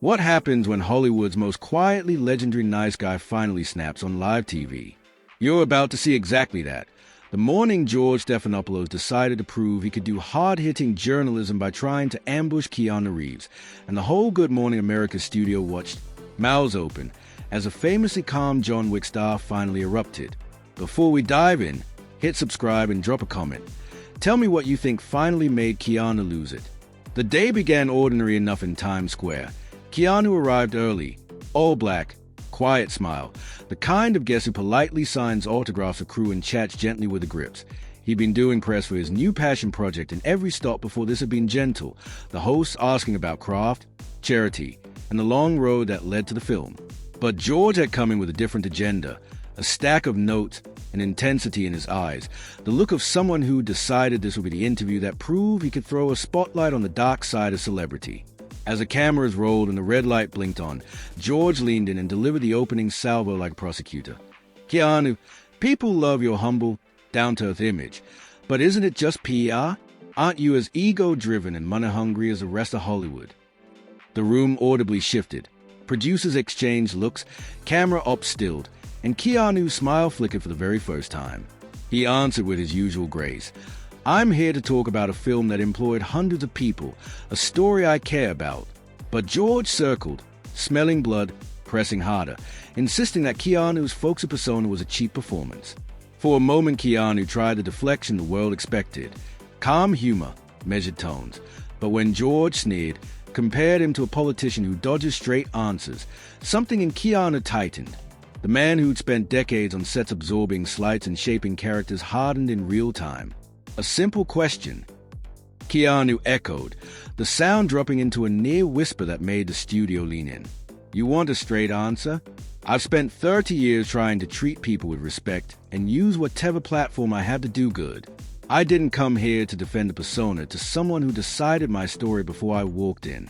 What happens when Hollywood's most quietly legendary nice guy finally snaps on live TV? You're about to see exactly that. The morning George Stephanopoulos decided to prove he could do hard-hitting journalism by trying to ambush Keanu Reeves, and the whole Good Morning America studio watched, mouths open, as a famously calm John Wick star finally erupted. Before we dive in, hit subscribe and drop a comment. Tell me what you think finally made Keanu lose it. The day began ordinary enough in Times Square. Keanu arrived early, all black, quiet smile, the kind of guest who politely signs autographs for crew and chats gently with the grips. He'd been doing press for his new passion project, and every stop before this had been gentle, the hosts asking about craft, charity, and the long road that led to the film. But George had come in with a different agenda, a stack of notes, and intensity in his eyes, the look of someone who decided this would be the interview that proved he could throw a spotlight on the dark side of celebrity. As the cameras rolled and the red light blinked on, George leaned in and delivered the opening salvo like a prosecutor. Keanu, people love your humble, down-to-earth image, but isn't it just PR? Aren't you as ego-driven and money-hungry as the rest of Hollywood? The room audibly shifted. Producers exchanged looks, camera ops stilled, and Keanu's smile flickered for the very first time. He answered with his usual grace. I'm here to talk about a film that employed hundreds of people, a story I care about. But George circled, smelling blood, pressing harder, insisting that Keanu's folksy persona was a cheap performance. For a moment, Keanu tried the deflection the world expected. Calm humor, measured tones. But when George sneered, compared him to a politician who dodges straight answers, something in Keanu tightened. The man who'd spent decades on sets absorbing slights and shaping characters hardened in real time. A simple question. Keanu echoed, the sound dropping into a near whisper that made the studio lean in. You want a straight answer? I've spent 30 years trying to treat people with respect and use whatever platform I have to do good. I didn't come here to defend a persona to someone who decided my story before I walked in.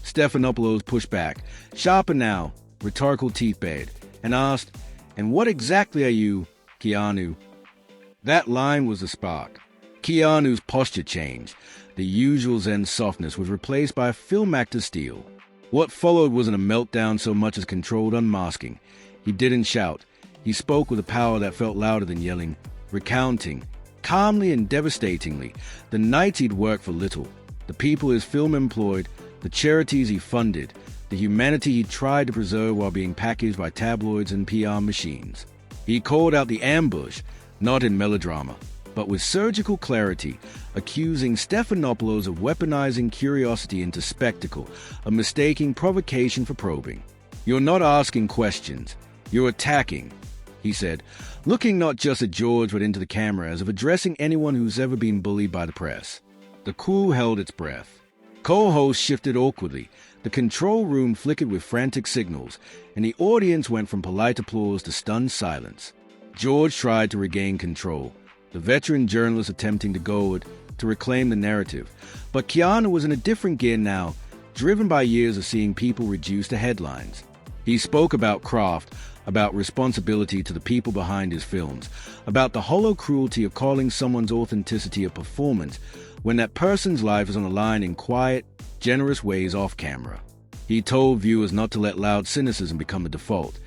Stephanopoulos pushed back, sharper now, rhetorical teeth bared, and asked, and what exactly are you, Keanu? That line was the spark. Keanu's posture changed. The usual Zen softness was replaced by a film actor's steel. What followed wasn't a meltdown so much as controlled unmasking. He didn't shout. He spoke with a power that felt louder than yelling, recounting, calmly and devastatingly, the nights he'd worked for little, the people his film employed, the charities he funded, the humanity he tried to preserve while being packaged by tabloids and PR machines. He called out the ambush, not in melodrama, but with surgical clarity, accusing Stephanopoulos of weaponizing curiosity into spectacle, of mistaking provocation for probing. You're not asking questions, you're attacking, he said, looking not just at George but into the camera as if addressing anyone who's ever been bullied by the press. The crew held its breath. Co-hosts shifted awkwardly, the control room flickered with frantic signals, and the audience went from polite applause to stunned silence. George tried to regain control, the veteran journalist attempting to goad, to reclaim the narrative. But Keanu was in a different gear now, driven by years of seeing people reduced to headlines. He spoke about craft, about responsibility to the people behind his films, about the hollow cruelty of calling someone's authenticity a performance when that person's life is on the line in quiet, generous ways off camera. He told viewers not to let loud cynicism become the default.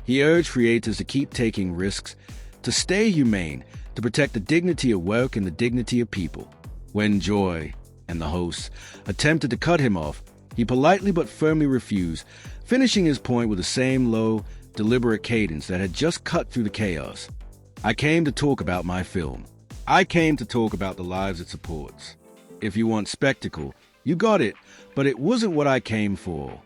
He urged creators to keep taking risks, to stay humane, to protect the dignity of work and the dignity of people. When Joy and the hosts attempted to cut him off, he politely but firmly refused, finishing his point with the same low, deliberate cadence that had just cut through the chaos. I came to talk about my film. I came to talk about the lives it supports. If you want spectacle, you got it, but it wasn't what I came for.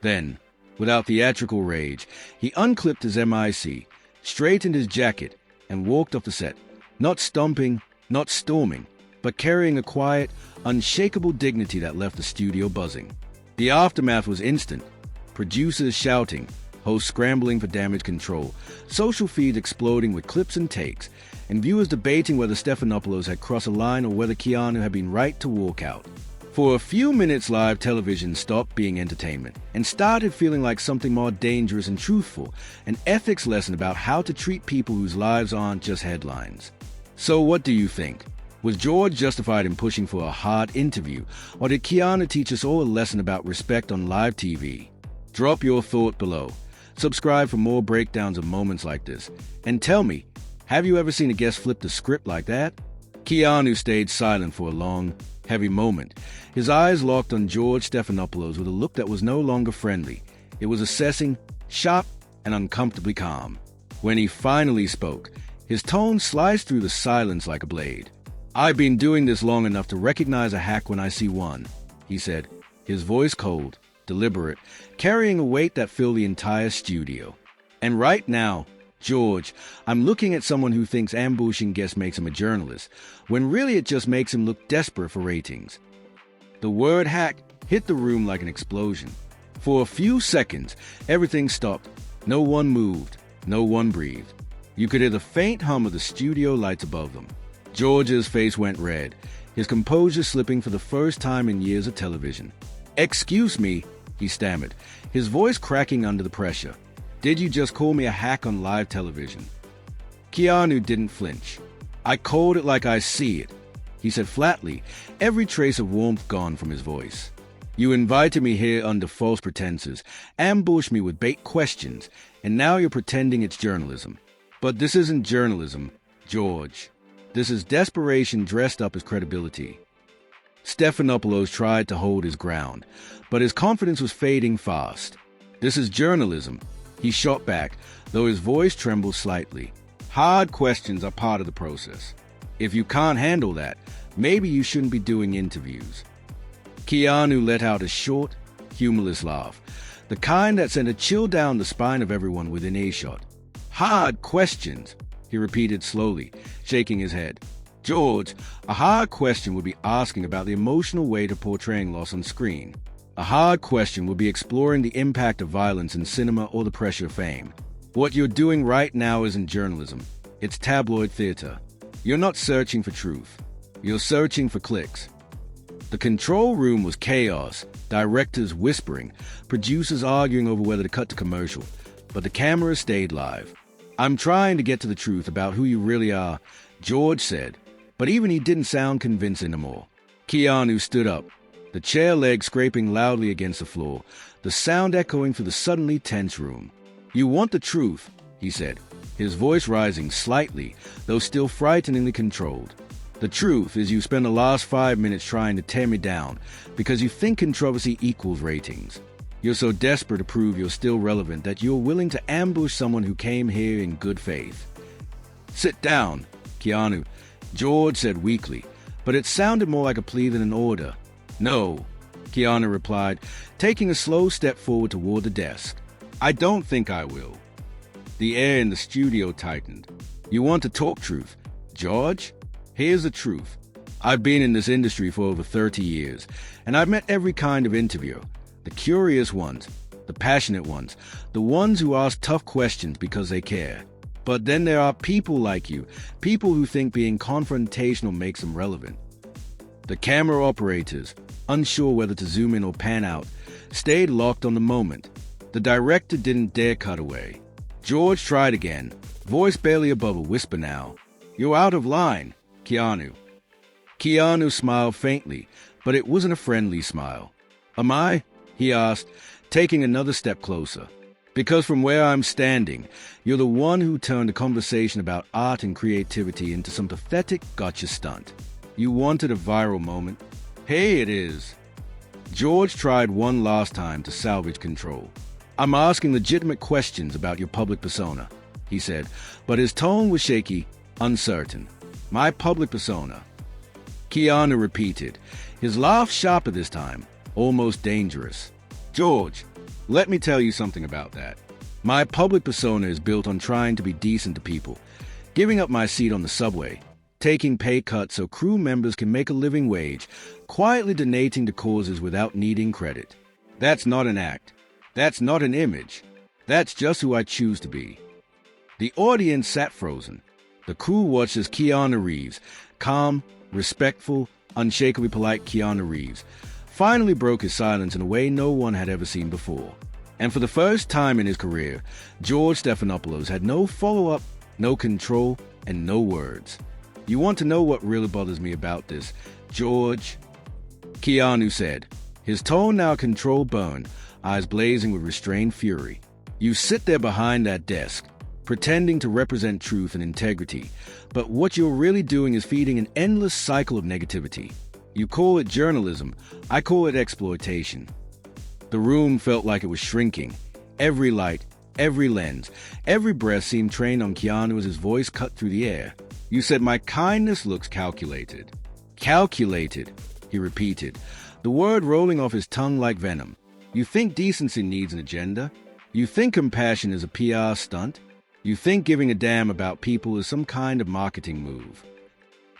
Then, without theatrical rage, he unclipped his MIC, straightened his jacket, and walked off the set, not stomping, not storming, but carrying a quiet, unshakable dignity that left the studio buzzing. The aftermath was instant. Producers shouting, hosts scrambling for damage control, social feeds exploding with clips and takes, and viewers debating whether Stephanopoulos had crossed a line or whether Keanu had been right to walk out. For a few minutes, live television stopped being entertainment and started feeling like something more dangerous and truthful, an ethics lesson about how to treat people whose lives aren't just headlines. So what do you think? Was George justified in pushing for a hard interview, or did Keanu teach us all a lesson about respect on live TV? Drop your thought below. Subscribe for more breakdowns of moments like this. And tell me, have you ever seen a guest flip the script like that? Keanu stayed silent for a long, heavy moment. His eyes locked on George Stephanopoulos with a look that was no longer friendly. It was assessing, sharp, and uncomfortably calm. When he finally spoke, his tone sliced through the silence like a blade. "I've been doing this long enough to recognize a hack when I see one," he said, his voice cold, deliberate, carrying a weight that filled the entire studio. "And right now, George, I'm looking at someone who thinks ambushing guests makes him a journalist, when really it just makes him look desperate for ratings." The word hack hit the room like an explosion. For a few seconds, everything stopped. No one moved. No one breathed. You could hear the faint hum of the studio lights above them. George's face went red, his composure slipping for the first time in years of television. "Excuse me," he stammered, his voice cracking under the pressure. "Did you just call me a hack on live television?" Keanu didn't flinch. "I called it like I see it," he said flatly, every trace of warmth gone from his voice. "You invited me here under false pretenses, ambushed me with bait questions, and now you're pretending it's journalism. But this isn't journalism, George. This is desperation dressed up as credibility." Stephanopoulos tried to hold his ground, but his confidence was fading fast. "This is journalism," he shot back, though his voice trembled slightly. "Hard questions are part of the process. If you can't handle that, maybe you shouldn't be doing interviews." Keanu let out a short, humorless laugh, the kind that sent a chill down the spine of everyone within earshot. "Hard questions," he repeated slowly, shaking his head. "George, a hard question would be asking about the emotional weight of portraying loss on screen. A hard question would be exploring the impact of violence in cinema or the pressure of fame. What you're doing right now isn't journalism. It's tabloid theater. You're not searching for truth. You're searching for clicks." The control room was chaos, directors whispering, producers arguing over whether to cut to commercial, but the camera stayed live. "I'm trying to get to the truth about who you really are," George said, but even he didn't sound convinced anymore. Keanu stood up, the chair leg scraping loudly against the floor, the sound echoing through the suddenly tense room. "You want the truth," he said, his voice rising slightly, though still frighteningly controlled. "The truth is you spent the last 5 minutes trying to tear me down because you think controversy equals ratings. You're so desperate to prove you're still relevant that you're willing to ambush someone who came here in good faith." "Sit down, Keanu," George said weakly, but it sounded more like a plea than an order. "No," Keanu replied, taking a slow step forward toward the desk. "I don't think I will." The air in the studio tightened. "You want to talk truth, George? Here's the truth. I've been in this industry for over 30 years, and I've met every kind of interviewer. The curious ones, the passionate ones, the ones who ask tough questions because they care. But then there are people like you, people who think being confrontational makes them relevant." The camera operators, unsure whether to zoom in or pan out, stayed locked on the moment. The director didn't dare cut away. George tried again, voice barely above a whisper now. "You're out of line, Keanu." Keanu smiled faintly, but it wasn't a friendly smile. "Am I?" he asked, taking another step closer. "Because from where I'm standing, you're the one who turned a conversation about art and creativity into some pathetic gotcha stunt. You wanted a viral moment. Here it is." George tried one last time to salvage control. "I'm asking legitimate questions about your public persona," he said, but his tone was shaky, uncertain. "My public persona." Keanu repeated, his laugh sharper this time, almost dangerous. "George, let me tell you something about that. My public persona is built on trying to be decent to people, giving up my seat on the subway, taking pay cuts so crew members can make a living wage, quietly donating to causes without needing credit. That's not an act. That's not an image. That's just who I choose to be." The audience sat frozen. The crew watched as Keanu Reeves, calm, respectful, unshakably polite Keanu Reeves, finally broke his silence in a way no one had ever seen before. And for the first time in his career, George Stephanopoulos had no follow-up, no control, and no words. You want to know what really bothers me about this, George? Keanu said, his tone now controlled bone, eyes blazing with restrained fury. You sit there behind that desk, pretending to represent truth and integrity, but what you're really doing is feeding an endless cycle of negativity. You call it journalism, I call it exploitation. The room felt like it was shrinking. Every light, every lens, every breath seemed trained on Keanu as his voice cut through the air. You said my kindness looks calculated. Calculated, he repeated, the word rolling off his tongue like venom. You think decency needs an agenda? You think compassion is a PR stunt? You think giving a damn about people is some kind of marketing move?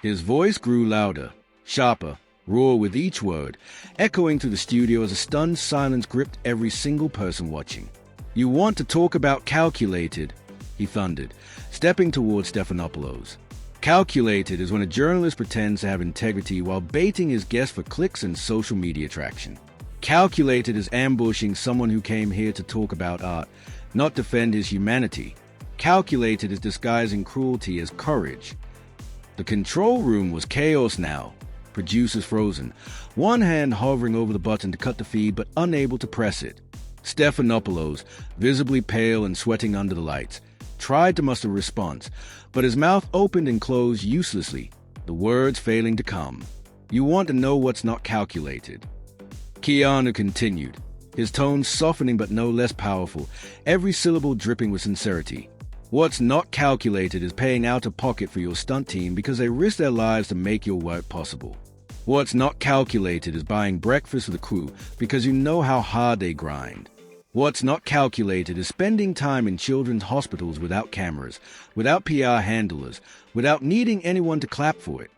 His voice grew louder, sharper, raw with each word, echoing through the studio as a stunned silence gripped every single person watching. You want to talk about calculated, he thundered, stepping towards Stephanopoulos. Calculated is when a journalist pretends to have integrity while baiting his guests for clicks and social media traction. Calculated is ambushing someone who came here to talk about art, not defend his humanity. Calculated is disguising cruelty as courage. The control room was chaos now. Producers frozen, one hand hovering over the button to cut the feed but unable to press it. Stephanopoulos, visibly pale and sweating under the lights, tried to muster a response, but his mouth opened and closed uselessly, the words failing to come. You want to know what's not calculated? Keanu continued, his tone softening but no less powerful, every syllable dripping with sincerity. What's not calculated is paying out of pocket for your stunt team because they risk their lives to make your work possible. What's not calculated is buying breakfast for the crew because you know how hard they grind. What's not calculated is spending time in children's hospitals without cameras, without PR handlers, without needing anyone to clap for it.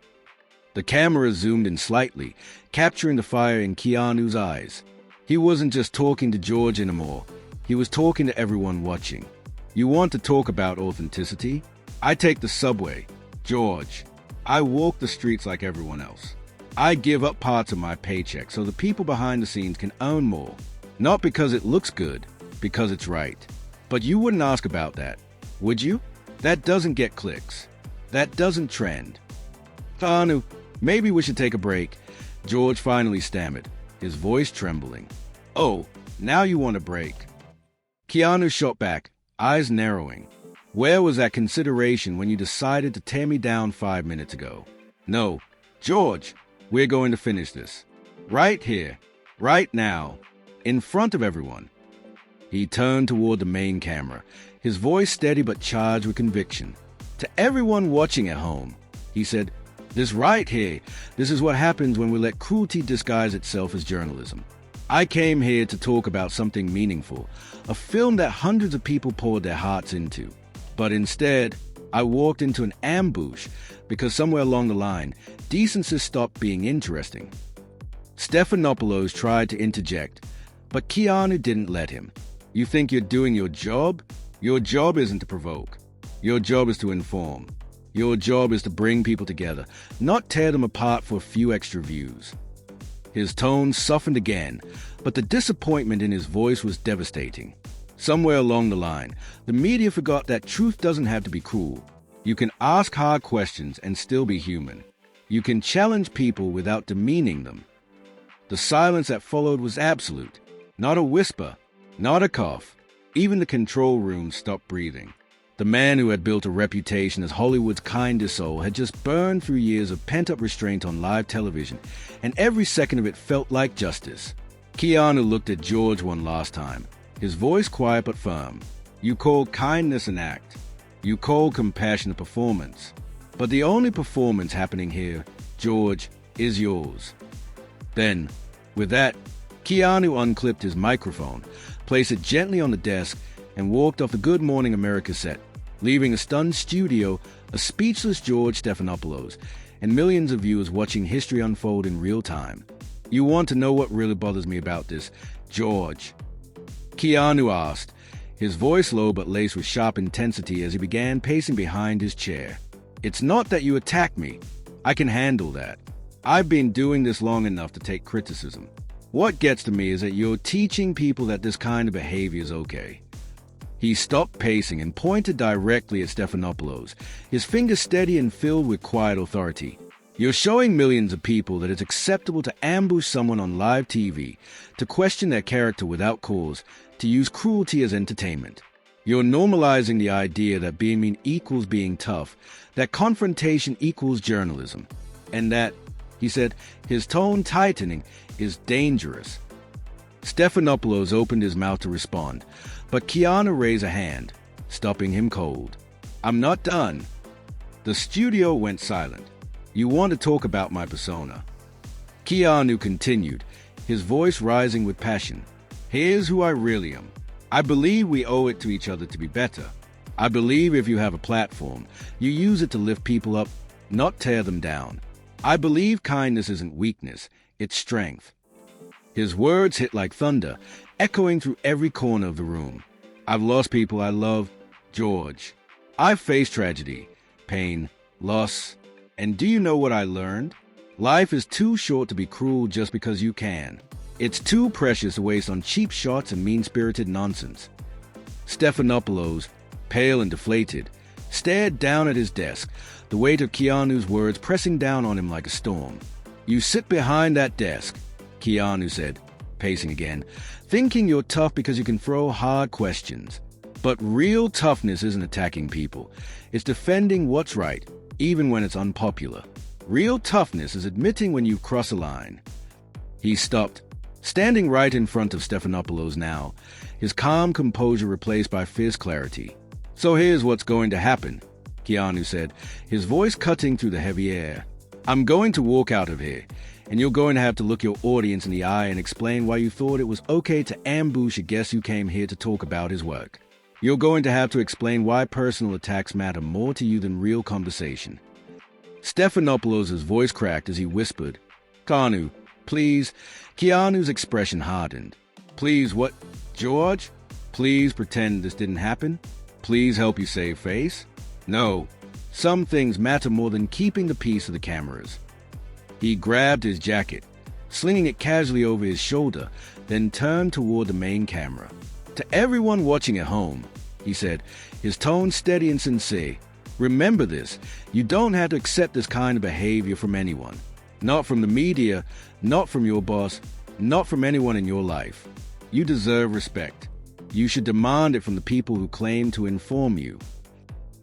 The camera zoomed in slightly, capturing the fire in Keanu's eyes. He wasn't just talking to George anymore. He was talking to everyone watching. You want to talk about authenticity? I take the subway, George. I walk the streets like everyone else. I give up parts of my paycheck so the people behind the scenes can earn more. Not because it looks good, because it's right. But you wouldn't ask about that, would you? That doesn't get clicks. That doesn't trend. Keanu, maybe we should take a break, George finally stammered, his voice trembling. Oh, now you want a break. Keanu shot back, eyes narrowing. Where was that consideration when you decided to tear me down 5 minutes ago? No, George, we're going to finish this. Right here, right now, in front of everyone. He turned toward the main camera, his voice steady but charged with conviction. To everyone watching at home, he said, this right here, this is what happens when we let cruelty disguise itself as journalism. I came here to talk about something meaningful, a film that hundreds of people poured their hearts into. But instead, I walked into an ambush because somewhere along the line, decency stopped being interesting. Stephanopoulos tried to interject, but Keanu didn't let him. You think you're doing your job? Your job isn't to provoke. Your job is to inform. Your job is to bring people together, not tear them apart for a few extra views. His tone softened again, but the disappointment in his voice was devastating. Somewhere along the line, the media forgot that truth doesn't have to be cruel. You can ask hard questions and still be human. You can challenge people without demeaning them. The silence that followed was absolute. Not a whisper, not a cough. Even the control room stopped breathing. The man who had built a reputation as Hollywood's kindest soul had just burned through years of pent-up restraint on live television, and every second of it felt like justice. Keanu looked at George one last time, his voice quiet but firm. You call kindness an act. You call compassion a performance. But the only performance happening here, George, is yours. Then, with that, Keanu unclipped his microphone, placed it gently on the desk, and walked off the Good Morning America set, leaving a stunned studio, a speechless George Stephanopoulos, and millions of viewers watching history unfold in real time. You want to know what really bothers me about this, George? Keanu asked, his voice low but laced with sharp intensity as he began pacing behind his chair. It's not that you attack me. I can handle that. I've been doing this long enough to take criticism. What gets to me is that you're teaching people that this kind of behavior is okay. He stopped pacing and pointed directly at Stephanopoulos, his fingers steady and filled with quiet authority. You're showing millions of people that it's acceptable to ambush someone on live TV, to question their character without cause, to use cruelty as entertainment. You're normalizing the idea that being mean equals being tough, that confrontation equals journalism, and that, he said, his tone tightening, is dangerous. Stephanopoulos opened his mouth to respond, but Keanu raised a hand, stopping him cold. I'm not done. The studio went silent. You want to talk about my persona? Keanu continued, his voice rising with passion. Here's who I really am. I believe we owe it to each other to be better. I believe if you have a platform, you use it to lift people up, not tear them down. I believe kindness isn't weakness, it's strength. His words hit like thunder, echoing through every corner of the room. I've lost people I love, George. I've faced tragedy, pain, loss. And do you know what I learned? Life is too short to be cruel just because you can. It's too precious to waste on cheap shots and mean-spirited nonsense. Stephanopoulos, pale and deflated, stared down at his desk, the weight of Keanu's words pressing down on him like a storm. You sit behind that desk, Keanu said, pacing again, thinking you're tough because you can throw hard questions. But real toughness isn't attacking people. It's defending what's right, even when it's unpopular. Real toughness is admitting when you've crossed a line. He stopped, standing right in front of Stephanopoulos now, his calm composure replaced by fierce clarity. So here's what's going to happen, Keanu said, his voice cutting through the heavy air. I'm going to walk out of here, and you're going to have to look your audience in the eye and explain why you thought it was okay to ambush a guest who came here to talk about his work. You're going to have to explain why personal attacks matter more to you than real conversation. Stephanopoulos' voice cracked as he whispered, Keanu, please. Keanu's expression hardened. Please what, George? Please pretend this didn't happen? Please help you save face? No, some things matter more than keeping the peace of the cameras. He grabbed his jacket, slinging it casually over his shoulder, then turned toward the main camera. To everyone watching at home, he said, his tone steady and sincere, remember this, you don't have to accept this kind of behavior from anyone. Not from the media, not from your boss, not from anyone in your life. You deserve respect. You should demand it from the people who claim to inform you.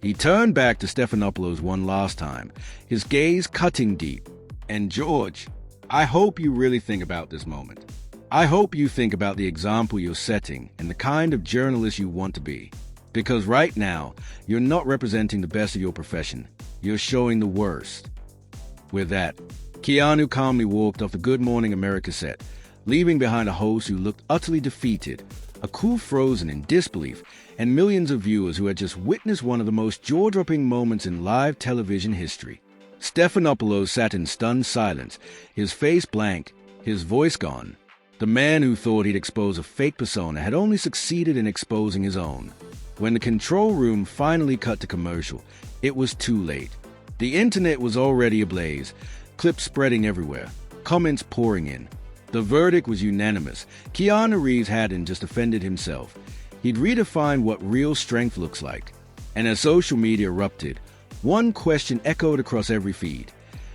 He turned back to Stephanopoulos one last time, his gaze cutting deep. And George, I hope you really think about this moment. I hope you think about the example you're setting and the kind of journalist you want to be. Because right now, you're not representing the best of your profession. You're showing the worst. With that, Keanu calmly walked off the Good Morning America set, leaving behind a host who looked utterly defeated, a crew frozen in disbelief, and millions of viewers who had just witnessed one of the most jaw-dropping moments in live television history. Stephanopoulos sat in stunned silence, his face blank, his voice gone. The man who thought he'd expose a fake persona had only succeeded in exposing his own. When the control room finally cut to commercial, it was too late. The internet was already ablaze, clips spreading everywhere, comments pouring in. The verdict was unanimous. Keanu Reeves hadn't just offended himself. He'd redefined what real strength looks like. And as social media erupted, one question echoed across every feed.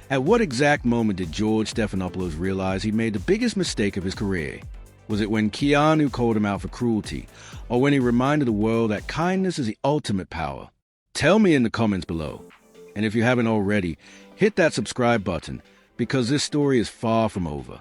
At what exact moment did George Stephanopoulos realize he made the biggest mistake of his career? Was it when Keanu called him out for cruelty, or when he reminded the world that kindness is the ultimate power? Tell me in the comments below. And if you haven't already, hit that subscribe button, because this story is far from over.